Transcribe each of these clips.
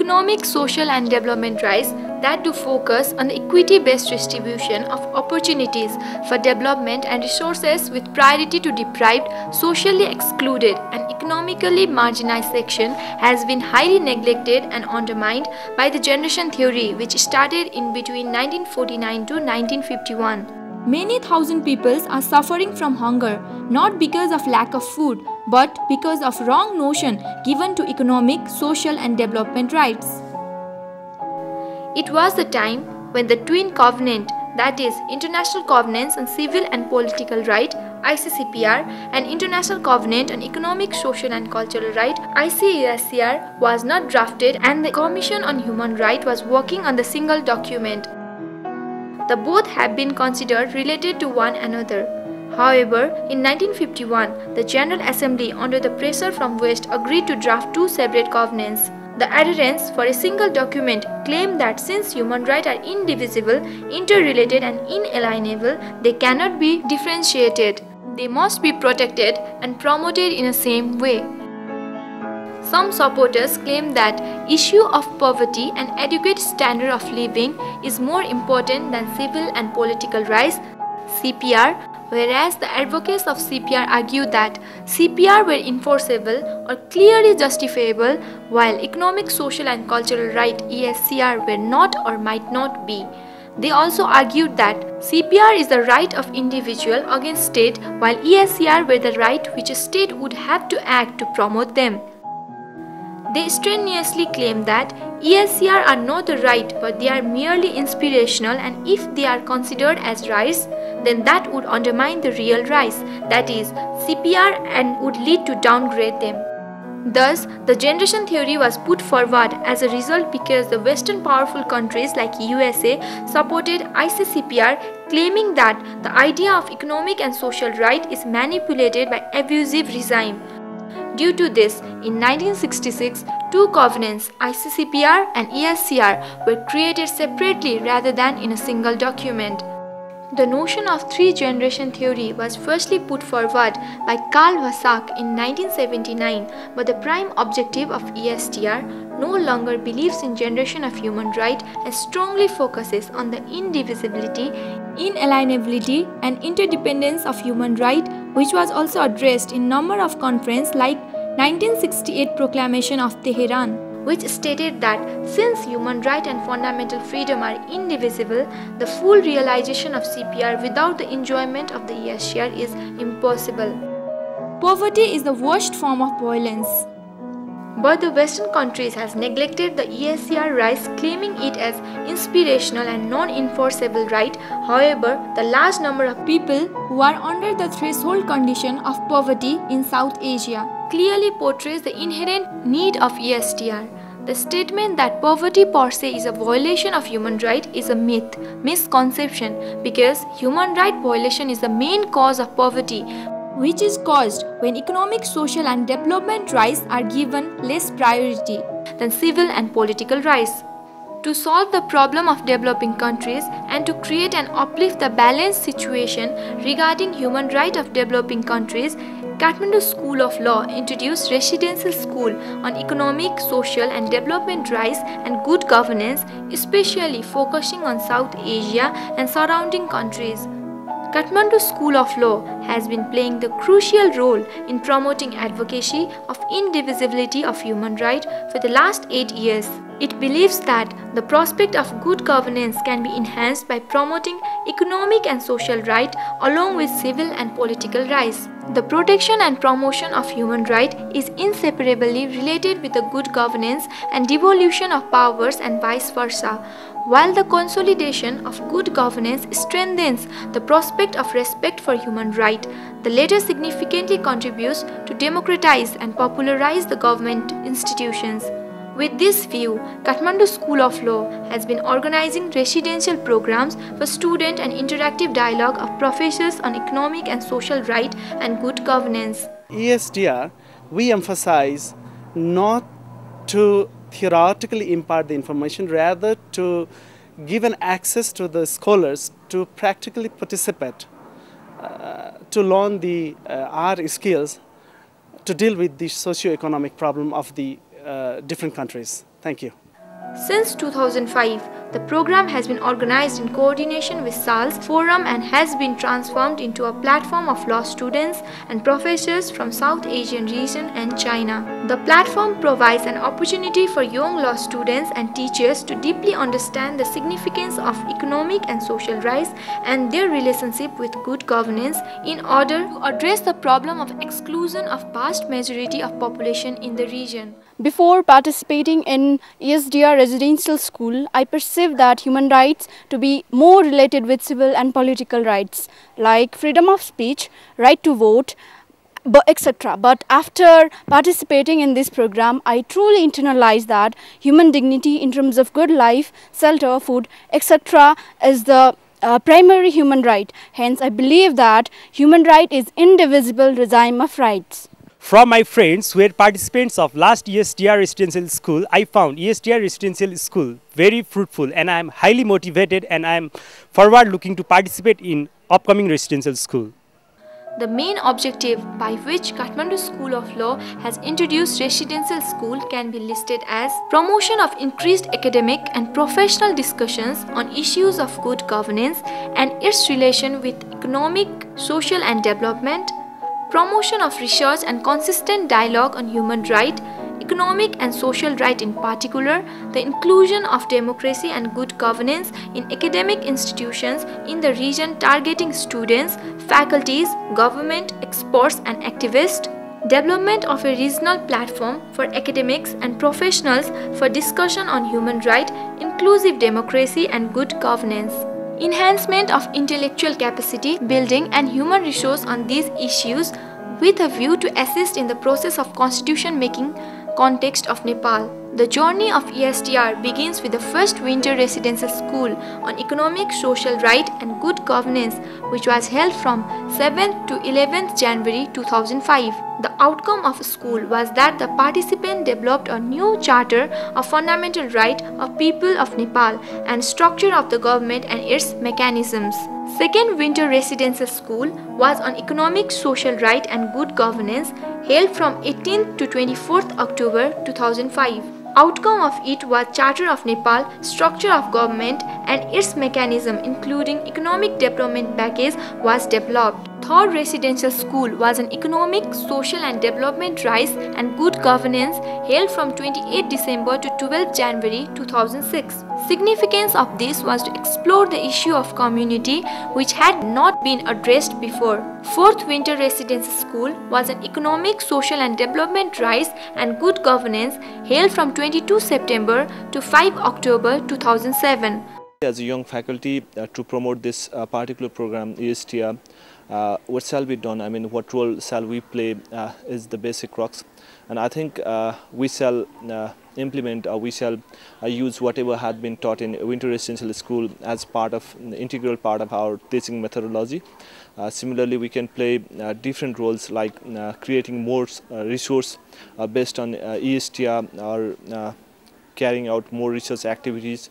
economic, social and development rights that do focus on the equity-based distribution of opportunities for development and resources with priority to deprived, socially excluded and economically marginalized section has been highly neglected and undermined by the generation theory which started in between 1949 to 1951. Many thousand people are suffering from hunger, not because of lack of food, but because of wrong notion given to economic, social and development rights. It was the time when the twin covenant, that is, International Covenants on Civil and Political Right (ICCPR) and International Covenant on Economic, Social and Cultural Right (ICESCR) was not drafted, and the Commission on Human Rights was working on the single document. The both have been considered related to one another. However, in 1951, the General Assembly, under the pressure from West, agreed to draft two separate covenants. The adherents for a single document claim that since human rights are indivisible, interrelated and inalienable, they cannot be differentiated. They must be protected and promoted in the same way. Some supporters claim that issue of poverty and adequate standard of living is more important than civil and political rights (CPR), whereas the advocates of CPR argue that CPR were enforceable or clearly justifiable, while economic, social and cultural right (ESCR) were not or might not be. They also argued that CPR is the right of individual against state, while ESCR were the right which a state would have to act to promote them. They strenuously claim that ESCR are not the right but they are merely inspirational, and if they are considered as rights, then that would undermine the real rights, that is, CPR, and would lead to downgrade them. Thus, the generation theory was put forward as a result because the Western powerful countries like USA supported ICCPR, claiming that the idea of economic and social right is manipulated by abusive regime. Due to this, in 1966, two covenants, ICCPR and ESCR, were created separately rather than in a single document. The notion of three-generation theory was firstly put forward by Karl Vasak in 1979, but the prime objective of ESDR no longer believes in generation of human right and strongly focuses on the indivisibility, inalienability and interdependence of human right, which was also addressed in number of conferences like 1968 Proclamation of Tehran, which stated that since human right and fundamental freedom are indivisible, the full realization of CPR without the enjoyment of the ESCR is impossible. Poverty is the worst form of violence. But the Western countries has neglected the ESCR rights, claiming it as inspirational and non-enforceable right. However, the large number of people who are under the threshold condition of poverty in South Asia clearly portrays the inherent need of ESDR. The statement that poverty per se is a violation of human right is a myth, misconception, because human right violation is the main cause of poverty, which is caused when economic, social and development rights are given less priority than civil and political rights. To solve the problem of developing countries and to create and uplift the balanced situation regarding human rights of developing countries, Kathmandu School of Law introduced residential school on economic, social and development rights and good governance, especially focusing on South Asia and surrounding countries. Kathmandu School of Law has been playing the crucial role in promoting advocacy of indivisibility of human rights for the last 8 years. It believes that the prospect of good governance can be enhanced by promoting economic and social rights along with civil and political rights. The protection and promotion of human rights is inseparably related with the good governance and devolution of powers and vice versa. While the consolidation of good governance strengthens the prospect of respect for human rights, the latter significantly contributes to democratize and popularize the government institutions. With this view, Kathmandu School of Law has been organizing residential programs for student and interactive dialogue of professors on economic and social right and good governance. ESDR, we emphasize not to theoretically impart the information, rather to give an access to the scholars to practically participate, to learn the our skills to deal with the socio-economic problem of the different countries. Thank you. Since 2005, the program has been organized in coordination with SAL's forum and has been transformed into a platform of law students and professors from South Asian region and China. The platform provides an opportunity for young law students and teachers to deeply understand the significance of economic and social rights and their relationship with good governance in order to address the problem of exclusion of vast majority of population in the region. Before participating in ESDR residential school, I perceived that human rights to be more related with civil and political rights like freedom of speech, right to vote, etc. But after participating in this program, I truly internalized that human dignity in terms of good life, shelter, food, etc. is the primary human right. Hence, I believe that human right is indivisible regime of rights. From my friends who were participants of last ESDR residential school, I found ESDR residential school very fruitful, and I am highly motivated and I am forward looking to participate in upcoming residential school. The main objective by which Kathmandu School of Law has introduced residential school can be listed as promotion of increased academic and professional discussions on issues of good governance and its relation with economic, social and development, promotion of research and consistent dialogue on human right, economic and social right in particular, the inclusion of democracy and good governance in academic institutions in the region targeting students, faculties, government, experts and activists, development of a regional platform for academics and professionals for discussion on human right, inclusive democracy and good governance. Enhancement of intellectual capacity building and human resource on these issues with a view to assist in the process of constitution making context of Nepal. The journey of ESDR begins with the first winter residential school on economic, social right and good governance, which was held from 7th to 11th January 2005. The outcome of the school was that the participant developed a new charter of fundamental right of people of Nepal and structure of the government and its mechanisms. Second winter residential school was on economic, social right and good governance, held from 18th to 24th October 2005. Outcome of it was Charter of Nepal, structure of government and its mechanism including economic development package was developed. Third residential school was on economic, social and development rights and good governance, held from 28 December to 12 January 2006. Significance of this was to explore the issue of community which had not been addressed before. Fourth winter residential school was on economic, social and development rights and good governance, held from 22 September to 5 October 2007. As a young faculty, to promote this particular program, ESDR, what shall be done? I mean, what role shall we play is the basic crux. And I think we shall implement or we shall use whatever had been taught in winter residential school as part of the integral part of our teaching methodology. Similarly, we can play different roles like creating more resource based on ESDR or carrying out more research activities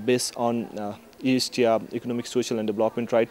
based on ESDR, economic, social and development right,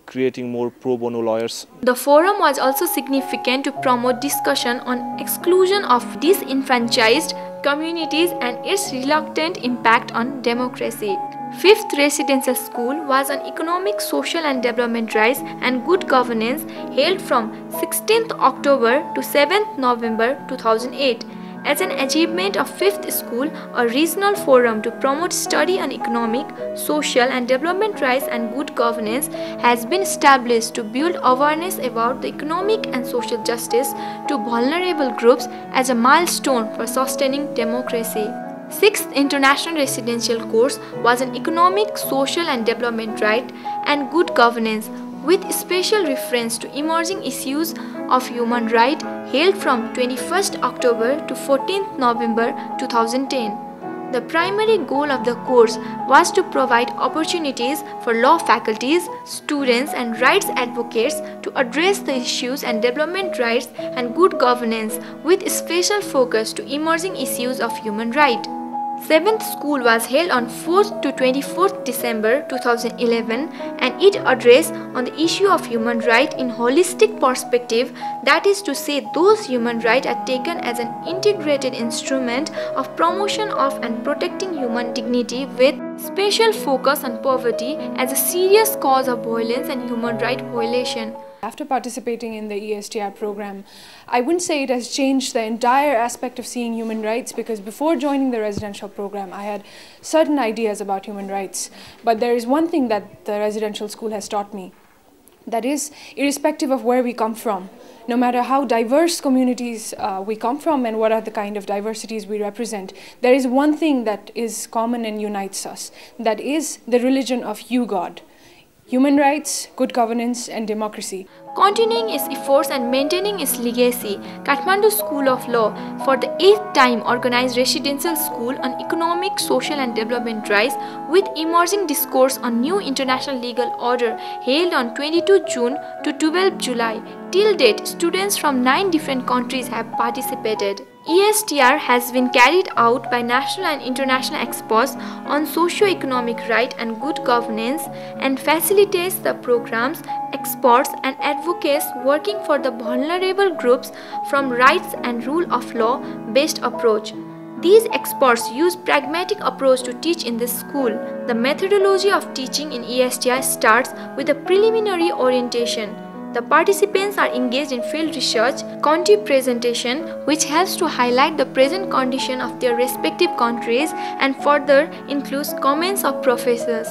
creating more pro bono lawyers. The forum was also significant to promote discussion on exclusion of disenfranchised communities and its reluctant impact on democracy. Fifth residential school was on economic, social and development rights and good governance, held from 16th October to 7th November 2008. As an achievement of fifth school, a regional forum to promote study on economic, social and development rights and good governance has been established to build awareness about the economic and social justice to vulnerable groups as a milestone for sustaining democracy. Sixth international residential course was on economic, social and development right and good governance, with special reference to emerging issues of human right, held from 21st October to 14th November 2010. The primary goal of the course was to provide opportunities for law faculties, students and rights advocates to address the issues and development rights and good governance with special focus to emerging issues of human right. Seventh school was held on 4th to 24th December 2011, and it addressed on the issue of human rights in holistic perspective, that is to say those human rights are taken as an integrated instrument of promotion of and protecting human dignity with special focus on poverty as a serious cause of violence and human rights violation. After participating in the ESDR program, I wouldn't say it has changed the entire aspect of seeing human rights, because before joining the residential program, I had certain ideas about human rights. But there is one thing that the residential school has taught me. That is, irrespective of where we come from, no matter how diverse communities we come from and what are the kind of diversities we represent, there is one thing that is common and unites us. That is the religion of you, God. Human rights, good governance, and democracy. Continuing its efforts and maintaining its legacy, Kathmandu School of Law, for the 8th time, organized residential school on economic, social and development rights with emerging discourse on new international legal order held on 22 June to 12 July. Till date, students from 9 different countries have participated. ESDR has been carried out by national and international experts on socio-economic right and good governance and facilitates the programs, experts and advocates working for the vulnerable groups from rights and rule of law based approach. These experts use pragmatic approach to teach in this school. The methodology of teaching in ESDR starts with a preliminary orientation. The participants are engaged in field research, country presentation, which helps to highlight the present condition of their respective countries and further includes comments of professors.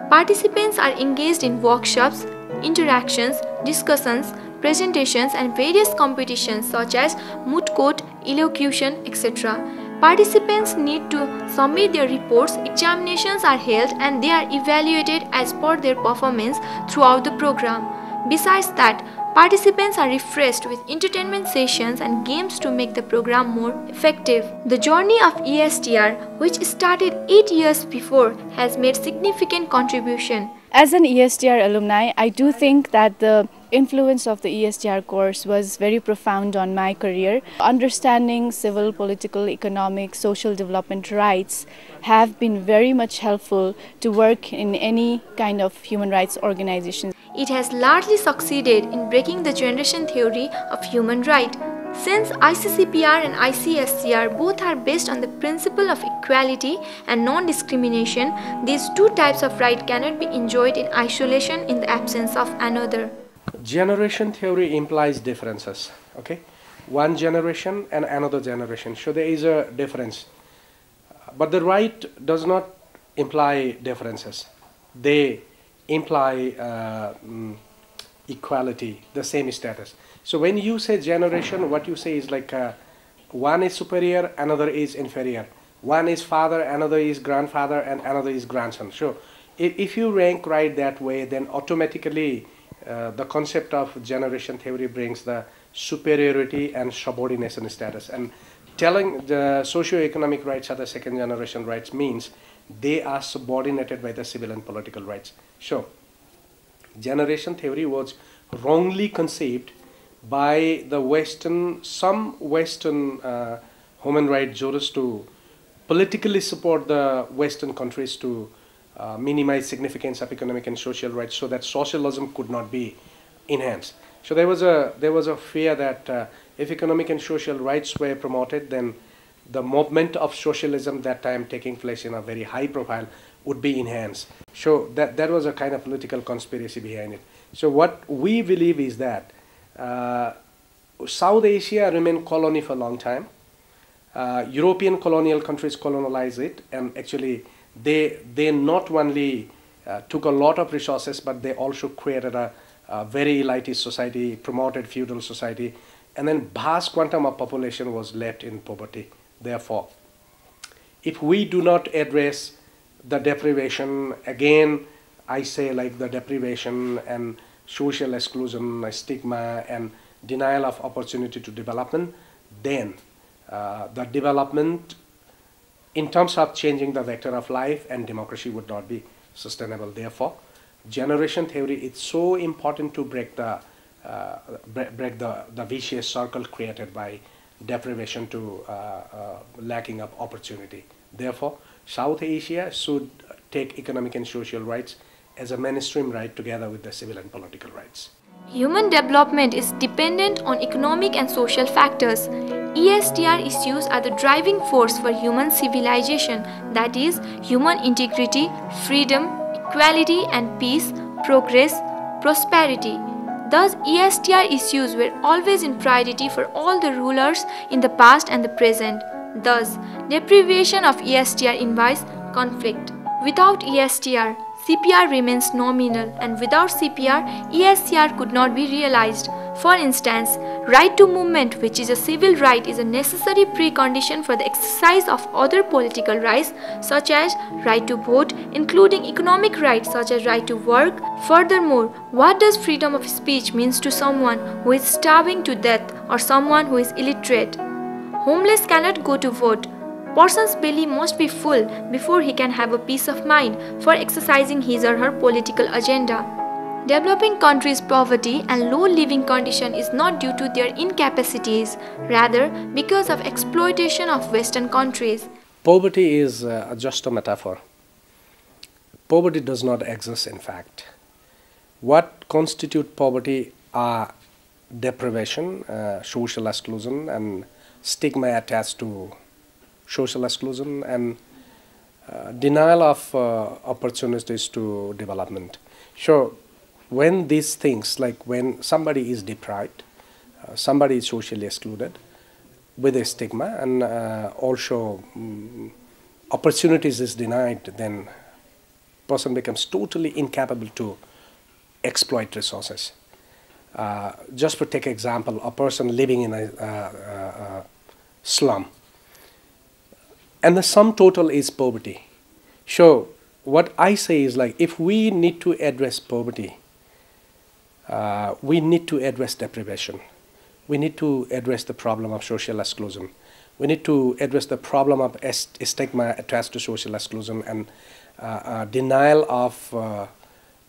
Participants are engaged in workshops, interactions, discussions, presentations and various competitions such as moot court, elocution, etc. Participants need to submit their reports, examinations are held and they are evaluated as per their performance throughout the program. Besides that, participants are refreshed with entertainment sessions and games to make the program more effective. The journey of ESDR, which started 8 years before, has made significant contribution. As an ESDR alumni, I do think that the influence of the ESDR course was very profound on my career. Understanding civil, political, economic, social development rights have been very much helpful to work in any kind of human rights organization. It has largely succeeded in breaking the generation theory of human right. Since ICCPR and ICSCR both are based on the principle of equality and non-discrimination, these two types of right cannot be enjoyed in isolation in the absence of another. Generation theory implies differences, okay? One generation and another generation, so there is a difference. But the right does not imply differences. They imply equality, the same status. So when you say generation, what you say is like one is superior, another is inferior. One is father, another is grandfather, and another is grandson. So if you rank right that way, then automatically the concept of generation theory brings the superiority and subordination status. And telling the socio-economic rights are the second generation rights means they are subordinated by the civil and political rights. So generation theory was wrongly conceived by the some Western human rights jurists to politically support the Western countries to minimize significance of economic and social rights so that socialism could not be enhanced. So there was a fear that if economic and social rights were promoted, then the movement of socialism that time taking place in a very high profile would be enhanced. So that was a kind of political conspiracy behind it. So what we believe is that South Asia remained colony for a long time. European colonial countries colonized it, and actually they not only took a lot of resources, but they also created a very elitist society, promoted feudal society, and then vast quantum of population was left in poverty. Therefore, if we do not address the deprivation, again, I say like the deprivation and social exclusion, stigma, and denial of opportunity to development, then the development in terms of changing the vector of life and democracy would not be sustainable. Therefore, generation theory is so important to break the vicious circle created by deprivation to lacking of opportunity. Therefore, South Asia should take economic and social rights as a mainstream right together with the civil and political rights. Human development is dependent on economic and social factors. ESDR issues are the driving force for human civilization, that is, human integrity, freedom, equality and peace, progress, prosperity. Thus, ESDR issues were always in priority for all the rulers in the past and the present. Thus, deprivation of ESDR invites conflict. Without ESDR, CPR remains nominal, and without CPR, ESDR could not be realized. For instance, right to movement, which is a civil right, is a necessary precondition for the exercise of other political rights such as right to vote, including economic rights such as right to work. Furthermore, what does freedom of speech means to someone who is starving to death or someone who is illiterate? Homeless cannot go to vote. Person's belly must be full before he can have a peace of mind for exercising his or her political agenda. Developing countries' poverty and low living condition is not due to their incapacities, rather because of exploitation of Western countries. Poverty is just a metaphor. Poverty does not exist in fact. What constitutes poverty are deprivation, social exclusion and stigma attached to social exclusion and denial of opportunities to development. So when these things, like when somebody is deprived, somebody is socially excluded with a stigma and also opportunities is denied, then person becomes totally incapable to exploit resources. Just for take example, a person living in a slum, and the sum total is poverty. So what I say is, like, if we need to address poverty, we need to address deprivation. We need to address the problem of social exclusion. We need to address the problem of stigma attached to social exclusion and denial of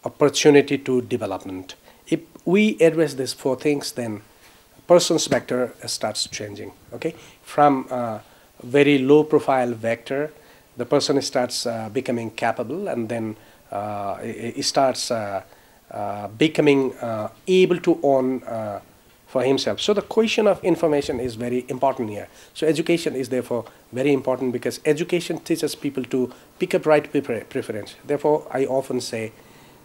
opportunity to development. If we address these four things, then person's vector starts changing. Okay, from very low profile vector, the person starts becoming capable, and then he starts becoming able to own for himself. So the question of information is very important here. So education is therefore very important, because education teaches people to pick up right preference. Therefore, I often say,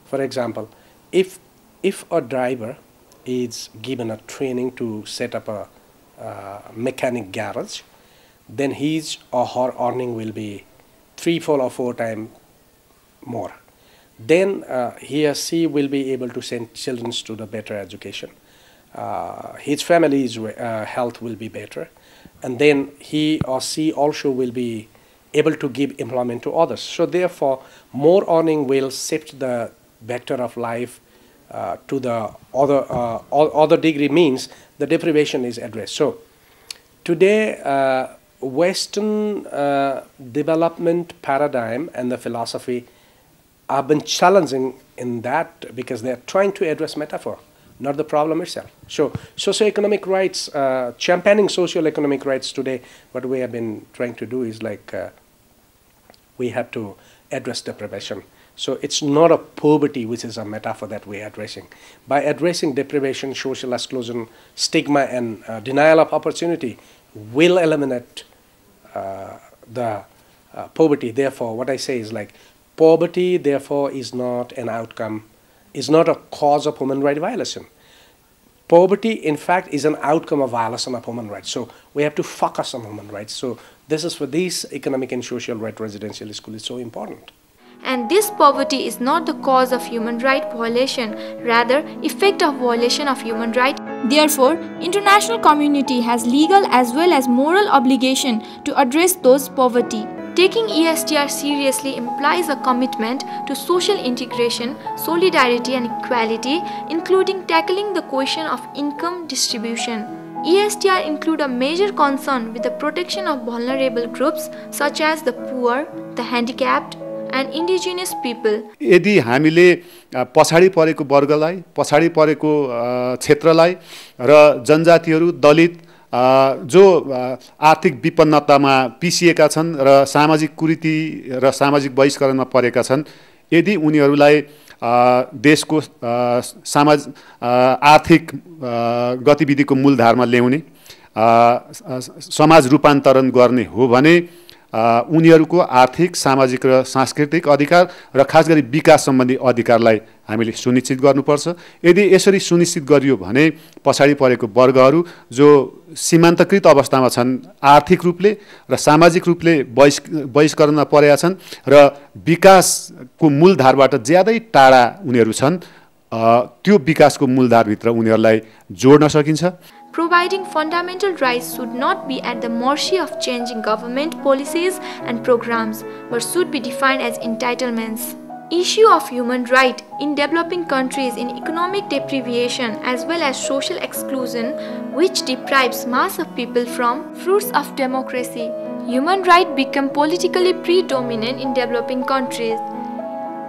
for example, if a driver is given a training to set up a mechanic garage, then his or her earning will be 3, 4 or 4 times more. Then he or she will be able to send children to the better education. His family's health will be better, and then he or she also will be able to give employment to others. So therefore, more earning will shift the vector of life to the other degree, means the deprivation is addressed. So today, Western development paradigm and the philosophy have been challenging in that, because they are trying to address metaphor, not the problem itself. So socioeconomic rights, championing socio-economic rights today, what we have been trying to do is like we have to address deprivation. So it's not a poverty which is a metaphor that we are addressing. By addressing deprivation, social exclusion, stigma and denial of opportunity will eliminate the poverty. Therefore, what I say is like, poverty therefore is not an outcome, is not a cause of human rights violation. Poverty, in fact, is an outcome of violation of human rights. So we have to focus on human rights. So this is for this economic and social right residential school is so important. And this poverty is not the cause of human right violation, rather effect of violation of human right. Therefore, international community has legal as well as moral obligation to address those poverty. Taking ESDR seriously implies a commitment to social integration, solidarity and equality, including tackling the question of income distribution. ESDR include a major concern with the protection of vulnerable groups such as the poor, the handicapped, and indigenous people. यदि हामीले पछाडी परेको वर्गलाई, पछाडी परेको क्षेत्रलाई र जनजातिहरू, दलित जो आर्थिक विपन्नतामा पिसिएका छन् र सामाजिक कुरीति र सामाजिक बहिष्करणमा परेका छन्, यदि उनीहरूलाई देशको आर्थिक गतिविधिको मूलधारमा ल्याउने, समाज रूपान्तरण गर्ने हो भने उनीहरूको आर्थिक, सामाजिक र सांस्कृतिक अधिकार र खास गरी विकास सम्बन्धी अधिकारलाई हामीले सुनिश्चित गर्नुपर्छ। यदि यसरी सुनिश्चित गरियो भने पछाडि परेको वर्गहरू जो सीमान्तकृत अवस्थामा छन्, आर्थिक रूपले र सामाजिक रूपले बहिष्करणमा परेका छन् र विकासको मूलधारबाट ज्यादै टाढा उनीहरू छन्, त्यो विकासको मूलधारभित्र उनीहरूलाई जोड्न सकिन्छ। Providing fundamental rights should not be at the mercy of changing government policies and programs, but should be defined as entitlements. Issue of human right in developing countries in economic deprivation as well as social exclusion, which deprives mass of people from fruits of democracy. Human rights become politically predominant in developing countries.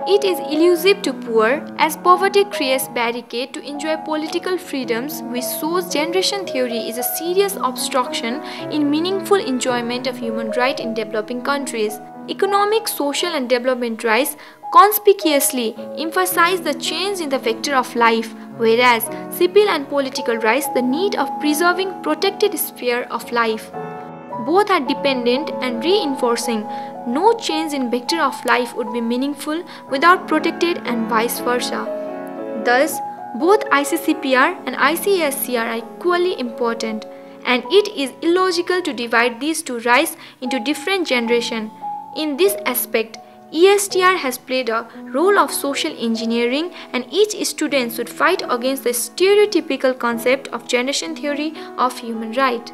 It is elusive to poor, as poverty creates barricade to enjoy political freedoms, which shows generation theory is a serious obstruction in meaningful enjoyment of human rights in developing countries. Economic, social and development rights conspicuously emphasize the change in the vector of life, whereas civil and political rights the need of preserving protected sphere of life. Both are dependent and reinforcing. No change in vector of life would be meaningful without protected and vice versa. Thus, both ICCPR and ICSCR are equally important, and it is illogical to divide these two rights into different generations. In this aspect, ESDR has played a role of social engineering, and each student should fight against the stereotypical concept of generation theory of human rights.